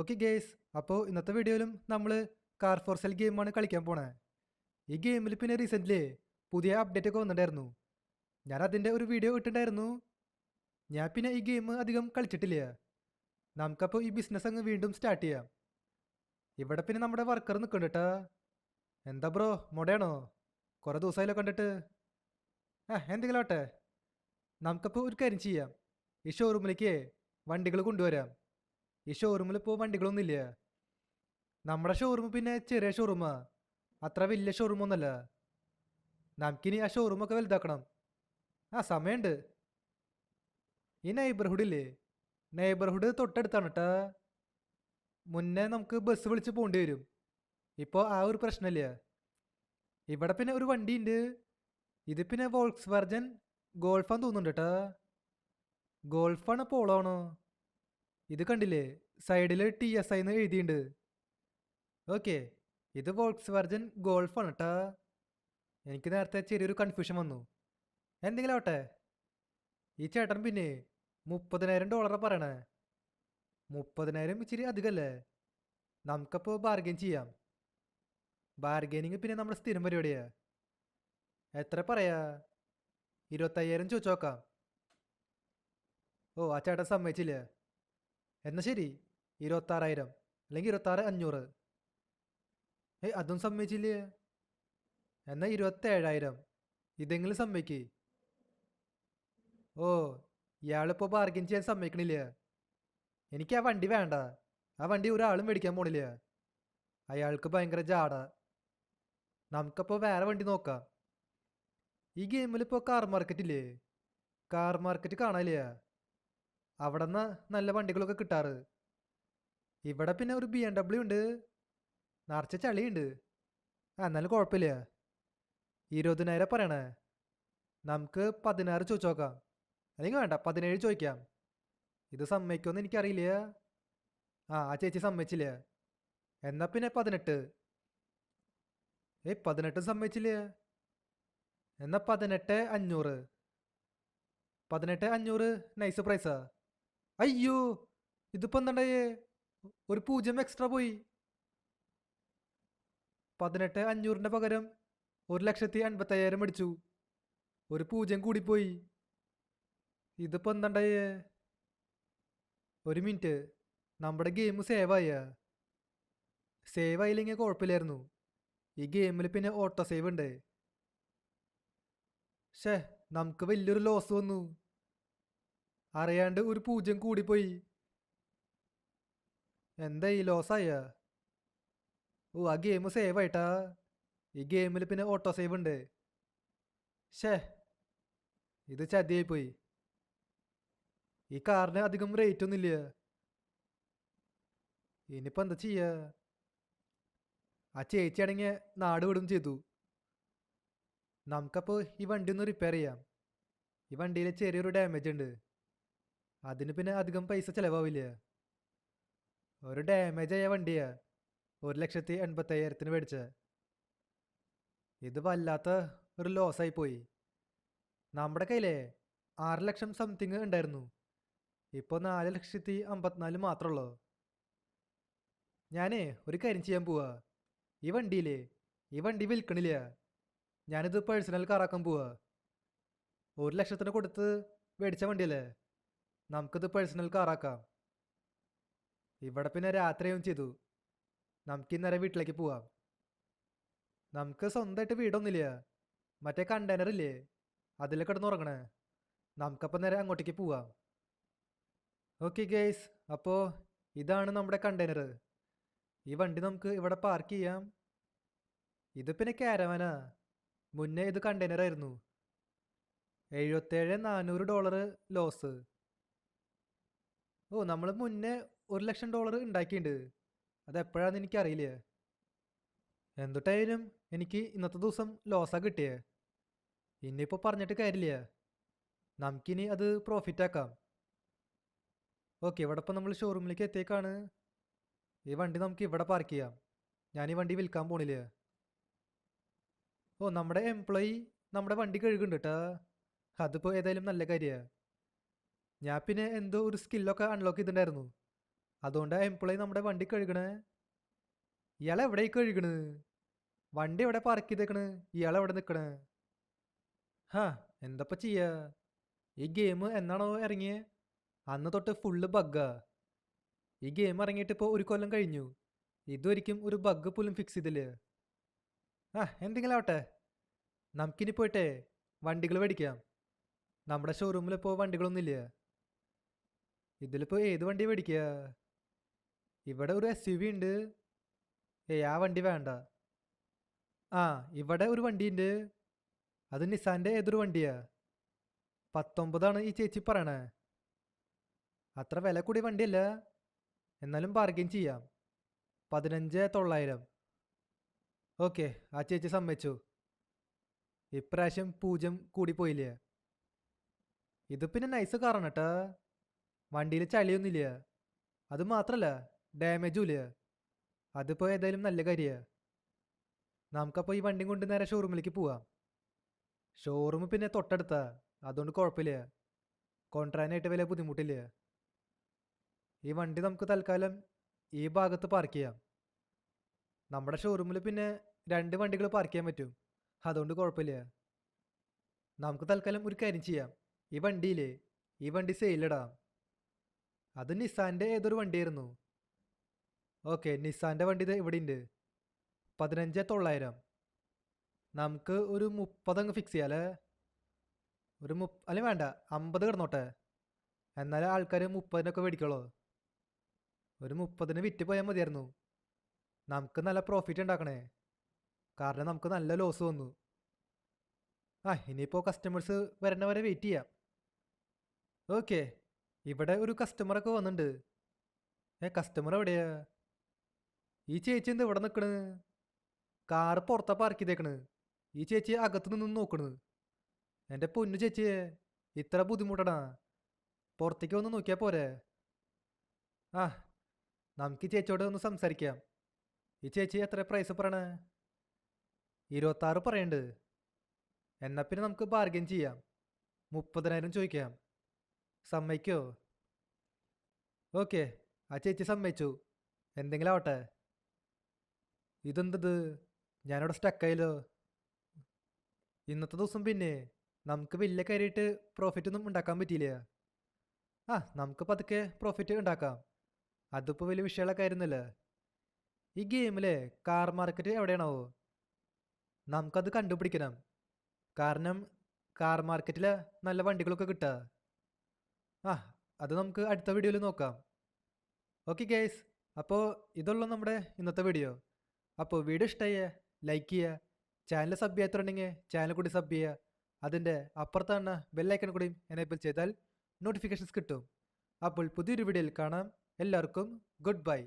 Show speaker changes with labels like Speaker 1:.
Speaker 1: Okay guys, അപ്പോൾ ഇന്നത്തെ വീഡിയോയിലും നമ്മൾ കാർ ഫോർ സെൽ ഗെയിമാണ് കളിക്കാൻ പോണേ. ഈ ഗെയിമിൽ പിന്നെ റീസെൻ്റ്ലി പുതിയ അപ്ഡേറ്റ് ഒക്കെ വന്നിട്ടുണ്ടായിരുന്നു. ഞാൻ അതിൻ്റെ ഒരു വീഡിയോ ഇട്ടിട്ടുണ്ടായിരുന്നു. ഞാൻ പിന്നെ ഈ ഗെയിം അധികം കളിച്ചിട്ടില്ല. നമുക്കപ്പോൾ ഈ ബിസിനസ് അങ്ങ് വീണ്ടും സ്റ്റാർട്ട് ചെയ്യാം. ഇവിടെ പിന്നെ നമ്മുടെ വർക്കർ നിൽക്കുന്നുണ്ട് കേട്ടോ. എന്താ ബ്രോ, മുടയാണോ? കുറേ ദിവസമായാലോ കണ്ടിട്ട്. എന്തെങ്കിലും ആട്ടെ, നമുക്കപ്പോൾ ഒരു കാര്യം ചെയ്യാം. ഈ ഷോറൂമിലേക്ക് വണ്ടികൾ കൊണ്ടുവരാം. ഈ ഷോറൂമിൽ ഇപ്പോൾ വണ്ടികളൊന്നുമില്ല. നമ്മുടെ ഷോറൂം പിന്നെ ചെറിയ ഷോറൂമാ, അത്ര വലിയ ഷോറൂമൊന്നുമല്ല. നമുക്കിനി ആ ഷോറൂമൊക്കെ വലുതാക്കണം. സമയമുണ്ട്. ഈ നെയ്ബർഹുഡില്ലേ, നെയ്ബർഹുഡ് തൊട്ടടുത്താണ് കേട്ടാ. മുന്നേ നമുക്ക് ബസ് വിളിച്ച് പോകേണ്ടി വരും. ഇപ്പോൾ ആ ഒരു പ്രശ്നമില്ല. ഇവിടെ പിന്നെ ഒരു വണ്ടിയുണ്ട്. ഇത് പിന്നെ വോൾക്സ് വാർജൻ ഗോൾഫാന്ന് തോന്നുന്നുണ്ട് കേട്ടാ. ഗോൾഫാണ് പോളോ ആണോ? ഇത് കണ്ടില്ലേ, സൈഡിൽ TSI എന്ന് എഴുതിയിട്ടുണ്ട്. ഓക്കെ, ഇത് വോൾക്സ് വാർജൻ ഗോൾഫാണ് കേട്ടാ. എനിക്ക് നേരത്തെ ചെറിയൊരു കൺഫ്യൂഷൻ വന്നു. എന്തെങ്കിലും ആവട്ടെ. ഈ ചേട്ടൻ പിന്നെ $30,000 പറയണേ. 30,000 ഇച്ചിരി അധികമല്ലേ? നമുക്കപ്പോൾ ബാർഗെയിൻ ചെയ്യാം. ബാർഗെയിനിങ് പിന്നെ നമ്മുടെ സ്ഥിരം പരിപാടിയാ. എത്ര പറയാ? 25,000 ചോദിച്ചു നോക്കാം. ആ ചേട്ടൻ സമ്മതിച്ചില്ല. എന്നാൽ ശരി, 26,000 അല്ലെങ്കിൽ 26,500. അതും സമ്മതിച്ചില്ലേ? എന്നാൽ 27,000. ഇതെങ്കിലും സമ്മതിക്ക്. ഇയാളിപ്പോൾ ബാർഗെയിൻ ചെയ്യാൻ സമ്മതിക്കണില്ല. എനിക്ക് ആ വണ്ടി വേണ്ട. ആ വണ്ടി ഒരാളും മേടിക്കാൻ പോണില്ല. അയാൾക്ക് ഭയങ്കര ജാട. നമുക്കപ്പോൾ വേറെ വണ്ടി നോക്കാം. ഈ ഗെയിമിൽ ഇപ്പോൾ കാർ മാർക്കറ്റ് ഇല്ലേ? കാർ മാർക്കറ്റ് കാണാനില്ല. അവിടെ നിന്ന് നല്ല വണ്ടികളൊക്കെ കിട്ടാറ്. ഇവിടെ പിന്നെ ഒരു BMW ഉണ്ട്. നിറച്ച ചളിയുണ്ട്. എന്നാലും കുഴപ്പമില്ല. 20,000 പറയണേ. നമുക്ക് 16 ചോദിച്ചു നോക്കാം. അല്ലെങ്കിൽ വേണ്ട, 17 ചോദിക്കാം. ഇത് സമ്മതിക്കുമെന്ന് എനിക്കറിയില്ല. ആ ചേച്ചി സമ്മതിച്ചില്ല. എന്നാൽ പിന്നെ 18. 18 സമ്മതിച്ചില്ല. എന്നാൽ 18,500. 18,500 നൈസ് പ്രൈസാ. അയ്യോ, ഇതിപ്പോൾ എന്താണ്ടായേ? ഒരു 0 എക്സ്ട്രാ പോയി. 18,500 പകരം 1,85,000 മേടിച്ചു. ഒരു 0 കൂടിപ്പോയി. ഇതിപ്പോൾ എന്താണ്ടായേ? ഒരു മിനിറ്റ്, നമ്മുടെ ഗെയിം സേവായ? സേവ് ആയില്ലെങ്കിൽ കുഴപ്പമില്ലായിരുന്നു. ഈ ഗെയിമിൽ പിന്നെ ഓട്ടോ സേവ് ഉണ്ട്. നമുക്ക് വലിയൊരു ലോസ് വന്നു. അറിയാണ്ട് ഒരു 0 കൂടിപ്പോയി. എന്താ ഈ ലോസായ? ആ ഗെയിം സേവ് ആയിട്ടാ. ഈ ഗെയിമിൽ പിന്നെ ഓട്ടോ സേവ് ഉണ്ട്. ഇത് ചതിയായിപ്പോയി. ഈ കാറിന് അധികം റേറ്റ് ഒന്നുമില്ല. ഇനിയിപ്പോൾ എന്താ ചെയ്യുക? ആ ചേച്ചിയാണെങ്കിൽ നാട് വിടും ചെയ്തു. നമുക്കപ്പോൾ ഈ വണ്ടി ഒന്ന് റിപ്പയർ ചെയ്യാം. ഈ വണ്ടിയിൽ ചെറിയൊരു ഡാമേജ് ഉണ്ട്. അതിന് പിന്നെ അധികം പൈസ ചിലവാവില്ല. ഒരു ഡാമേജ് ആയ വണ്ടിയാ 1,85,000 മേടിച്ച. ഇത് വല്ലാത്ത ഒരു ലോസായി പോയി. നമ്മുടെ കയ്യിലേ 6 ലക്ഷം സംതിങ് ഉണ്ടായിരുന്നു. ഇപ്പോൾ 4,54,000 മാത്രമുള്ളൂ. ഞാനേ ഒരു കാര്യം ചെയ്യാൻ പോവാ. ഈ വണ്ടി വിൽക്കണില്ല. ഞാനിത് പേഴ്സണൽ കാറാക്കാൻ പോവാ. 1,00,000 കൊടുത്ത് മേടിച്ച വണ്ടിയല്ലേ, നമുക്കിത് പേഴ്സണൽ കാറാക്കാം. ഇവിടെ പിന്നെ രാത്രിയും ചെയ്തു. നമുക്ക് ഇന്നേരെ വീട്ടിലേക്ക് പോവാം. നമുക്ക് സ്വന്തമായിട്ട് വീടൊന്നുമില്ല. മറ്റേ കണ്ടെയ്നർ ഇല്ലേ, അതിൽ കിടന്നുറങ്ങണേ. നമുക്കപ്പോൾ നേരെ അങ്ങോട്ടേക്ക് പോവാം. ഓക്കെ ഗൈസ്, അപ്പോൾ ഇതാണ് നമ്മുടെ കണ്ടെയ്നർ. ഈ വണ്ടി നമുക്ക് ഇവിടെ പാർക്ക് ചെയ്യാം. ഇത് പിന്നെ കാരവാനാ. മുന്നേ ഇത് കണ്ടെയ്നർ ആയിരുന്നു. $77,400 ലോസ്. നമ്മൾ മുന്നേ $1,00,000 ഉണ്ടാക്കിയിട്ടുണ്ട്. അതെപ്പോഴാണെന്ന് എനിക്കറിയില്ല. എന്തുട്ടായാലും എനിക്ക് ഇന്നത്തെ ദിവസം ലോസാണ് കിട്ടിയേ. ഇനിയിപ്പോൾ പറഞ്ഞിട്ട് കാര്യമില്ല. നമുക്കിനി അത് പ്രോഫിറ്റ് ആക്കാം. ഓക്കെ, ഇവിടെ ഇപ്പം നമ്മൾ ഷോറൂമിലേക്ക് എത്തിയേക്കാണ്. ഈ വണ്ടി നമുക്ക് ഇവിടെ പാർക്ക് ചെയ്യാം. ഞാൻ ഈ വണ്ടി വിൽക്കാൻ പോണില്ല. നമ്മുടെ എംപ്ലോയി നമ്മുടെ വണ്ടി കഴുകുന്നുണ്ട് കേട്ടോ. അതിപ്പോൾ ഏതായാലും നല്ല കാര്യമാണ്. ഞാൻ പിന്നെ എന്തോ ഒരു സ്കില്ലൊക്കെ അൺലോക്ക് ചെയ്തിട്ടുണ്ടായിരുന്നു. അതുകൊണ്ട് എംപ്ലോയി നമ്മുടെ വണ്ടി കഴുകണേ. ഇയാളെ എവിടെ കഴുകണ്? വണ്ടി എവിടെ പാർക്ക് ചെയ്തേക്കണ്? ഇയാളെവിടെ നിൽക്കണേ? ഹാ, എന്തപ്പ ചെയ്യാ? ഈ ഗെയിം എന്നാണോ ഇറങ്ങിയേ അന്ന് തൊട്ട് ഫുള്ള് ബഗ്ഗാ. ഈ ഗെയിം ഇറങ്ങിയിട്ട് ഇപ്പോൾ 1 കൊല്ലം കഴിഞ്ഞു. ഇതുവരെയ്ക്കും ഒരു ബഗ് പോലും ഫിക്സ് ചെയ്തില്ല. എന്തെങ്കിലും ആവട്ടെ, നമുക്കിനി പോയിട്ടേ വണ്ടികൾ മേടിക്കാം. നമ്മുടെ ഷോറൂമിലിപ്പോൾ വണ്ടികളൊന്നുമില്ല. ഇതിലിപ്പോൾ ഏത് വണ്ടി മേടിക്കുക? ഇവിടെ ഒരു SUV ഉണ്ട്. ആ വണ്ടി വേണ്ട. ഇവിടെ ഒരു വണ്ടിയുണ്ട്. അത് നിസാൻ്റെ ഏതൊരു വണ്ടിയാ. 19 ഈ ചേച്ചി പറയണേ. അത്ര വില കൂടിയ വണ്ടിയല്ല, എന്നാലും ബാർഗെയിൻ ചെയ്യാം. 15,900. ഓക്കെ, ആ ചേച്ചി സമ്മതിച്ചു. ഇപ്രാവശ്യം 0 കൂടിപ്പോയില്ലേ. ഇത് പിന്നെ നൈസ് കാറാണ് കേട്ടാ. വണ്ടിയിൽ ചളിയൊന്നുമില്ല. അത് മാത്രമല്ല ഡാമേജും ഇല്ല. അതിപ്പോൾ ഏതായാലും നല്ല കാര്യമാണ്. നമുക്കപ്പോൾ ഈ വണ്ടിയും കൊണ്ട് നേരെ ഷോറൂമിലേക്ക് പോവാം. ഷോറൂം പിന്നെ തൊട്ടടുത്താ, അതുകൊണ്ട് കുഴപ്പമില്ല. കൊണ്ടുവരാനായിട്ട് വലിയ ബുദ്ധിമുട്ടില്ല. ഈ വണ്ടി നമുക്ക് തൽക്കാലം ഈ ഭാഗത്ത് പാർക്ക് ചെയ്യാം. നമ്മുടെ ഷോറൂമിൽ പിന്നെ 2 വണ്ടികൾ പാർക്ക് ചെയ്യാൻ പറ്റും, അതുകൊണ്ട് കുഴപ്പമില്ല. നമുക്ക് തൽക്കാലം ഒരു കാര്യം ചെയ്യാം. ഈ വണ്ടി സെയിലിടാം. അത് നിസാൻ്റെ ഏതൊരു വണ്ടിയായിരുന്നു. ഓക്കെ, നിസാൻ്റെ വണ്ടി ഇത് ഇവിടെ ഉണ്ട്. 15,900. നമുക്ക് ഒരു 30 അങ്ങ് ഫിക്സ് ചെയ്യാം അല്ലേ? അല്ലെങ്കിൽ വേണ്ട, 50 കിടന്നോട്ടെ. എന്നാലേ ആൾക്കാർ 30-നൊക്കെ മേടിക്കുള്ളൂ. ഒരു 30-ന് വിറ്റ് പോയാൽ മതിയായിരുന്നു. നമുക്ക് നല്ല പ്രോഫിറ്റ് ഉണ്ടാക്കണേ, കാരണം നമുക്ക് നല്ല ലോസ് വന്നു. ഇനിയിപ്പോൾ കസ്റ്റമേഴ്സ് വരണവരെ വെയിറ്റ് ചെയ്യാം. ഓക്കെ, ഇവിടെ ഒരു കസ്റ്റമറൊക്കെ വന്നിട്ടുണ്ട്. കസ്റ്റമർ എവിടെയാ? ഈ ചേച്ചി എന്താ ഇവിടെ നിൽക്കണ്? കാറ് പുറത്താ പാർക്ക് ചെയ്തേക്കണ്. ഈ ചേച്ചി അകത്ത് നിന്ന് നോക്കണ്. എൻ്റെ പൊന്നു ചേച്ചിയെ, ഇത്ര ബുദ്ധിമുട്ടടാ. പുറത്തേക്ക് വന്ന് നോക്കിയാൽ പോരെ? നമുക്ക് ഈ ചേച്ചിയോട് ഒന്ന് സംസാരിക്കാം. ഈ ചേച്ചി എത്ര പ്രൈസ് പറയണേ? 26 പറയണ്ട്. എന്നാൽ പിന്നെ നമുക്ക് ബാർഗെയിൻ ചെയ്യാം. 30,000 ചോദിക്കാം. സമ്മതിക്കോ? ഓക്കെ, ആ ചേച്ചി സമ്മതിച്ചു. എന്തെങ്കിലും ആവട്ടെ. ഇതെന്തത്? ഞാനിവിടെ സ്റ്റക്കായല്ലോ. ഇന്നത്തെ ദിവസം പിന്നെ നമുക്ക് വലിയ കാര്യമായിട്ട് പ്രോഫിറ്റ് ഒന്നും ഉണ്ടാക്കാൻ പറ്റിയില്ല. നമുക്ക് പതുക്കെ പ്രോഫിറ്റ് ഉണ്ടാക്കാം. അതിപ്പോൾ വലിയ വിഷയമുള്ള കാര്യമൊന്നുമില്ല. ഈ ഗെയിമിലെ കാർ മാർക്കറ്റ് എവിടെയാണാവോ? നമുക്കത് കണ്ടുപിടിക്കണം. കാരണം കാർ മാർക്കറ്റിൽ നല്ല വണ്ടികളൊക്കെ കിട്ടുക. അത് നമുക്ക് അടുത്ത വീഡിയോയിൽ നോക്കാം. ഓക്കെ ഗൈസ്, അപ്പോൾ ഇതുള്ള നമ്മുടെ ഇന്നത്തെ വീഡിയോ. അപ്പോൾ വീഡിയോ ഇഷ്ടമായേ ലൈക്ക് ചെയ്യുക. ചാനൽ സബ് ചെയ്യാത്തുണ്ടെങ്കിൽ ചാനൽ കൂടി സബ് ചെയ്യുക. അതിൻ്റെ അപ്പുറത്താണ് ബെല്ലൈക്കൺ കൂടി എനേബിൾ ചെയ്താൽ നോട്ടിഫിക്കേഷൻസ് കിട്ടും. അപ്പോൾ പുതിയൊരു വീഡിയോയിൽ കാണാം. എല്ലാവർക്കും ഗുഡ് ബൈ.